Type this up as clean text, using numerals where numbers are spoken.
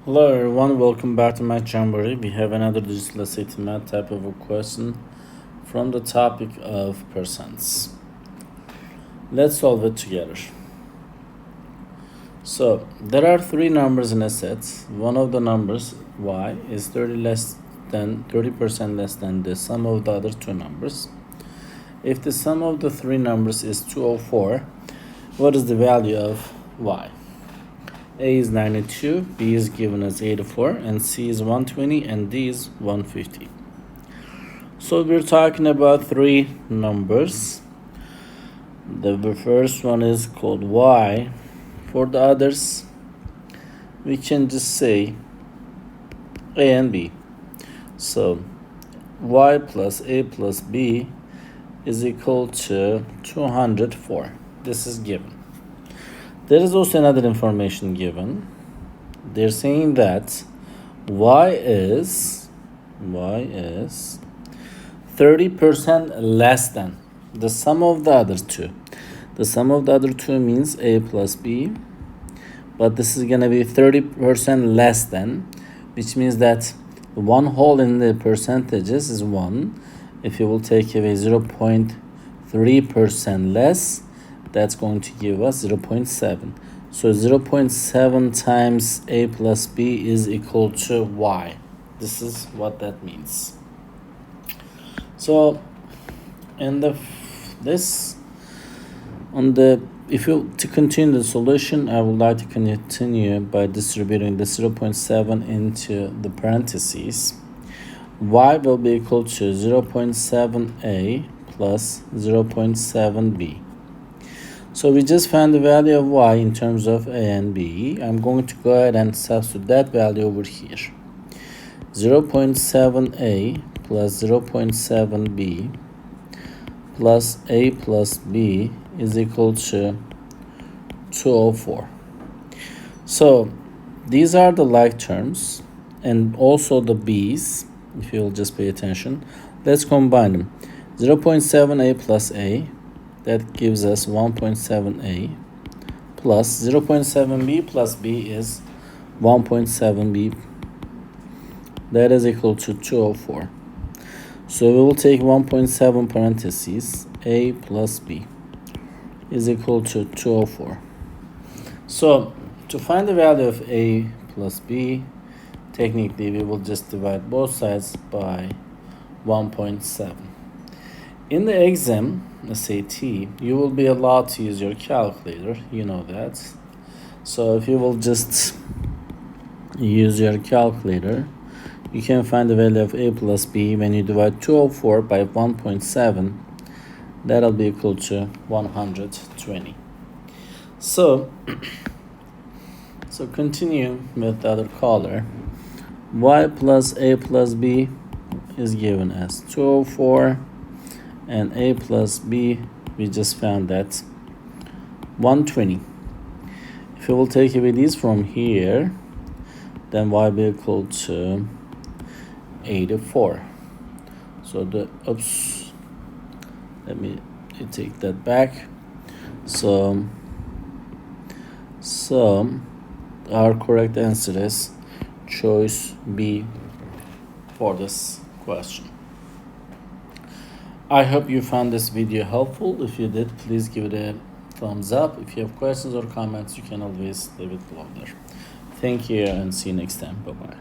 Hello everyone, welcome back to Math Jamboree. We have another digital SAT math type of a question from the topic of percents. Let's solve it together. So there are three numbers in a set. One of the numbers y is 30% less than the sum of the other two numbers. If the sum of the three numbers is 204, what is the value of y? A is 92, B is given as 84, and C is 120, and D is 150. So we're talking about three numbers. The first one is called Y. For the others, we can just say A and B. So Y plus A plus B is equal to 204. This is given. There is also another information given. They're saying that y is 30% less than the sum of the other two. The sum of the other two means a plus b, but this is going to be 30% less than, which means that one whole in the percentages is 1. If you will take away 0.3% less, that's going to give us 0.7. So 0.7 times a plus b is equal to y. This is what that means. So to continue the solution, I would like to continue by distributing the 0.7 into the parentheses. Y will be equal to 0.7a plus 0.7b. So we just found the value of y in terms of a and b. I'm going to go ahead and substitute that value over here. 0.7a plus 0.7b plus a plus b is equal to 204. So these are the like terms and also the b's, if you'll just pay attention. Let's combine them. 0.7a plus a, that gives us 1.7a, plus 0.7b plus b is 1.7b. That is equal to 204. So we will take 1.7 parentheses, a plus b is equal to 204. So to find the value of a plus b, technically we will just divide both sides by 1.7. In the exam, SAT, you will be allowed to use your calculator, you know that. So if you will just use your calculator, you can find the value of a plus b when you divide 204 by 1.7. That'll be equal to 120. So continue with the other color. Y plus a plus b is given as 204. And a plus b, we just found that 120. If you will take away these from here, then y will be equal to 84. So let me take that back. So our correct answer is choice B for this question. I hope you found this video helpful. If you did, please give it a thumbs up. If you have questions or comments, you can always leave it below there. Thank you and see you next time. Bye-bye.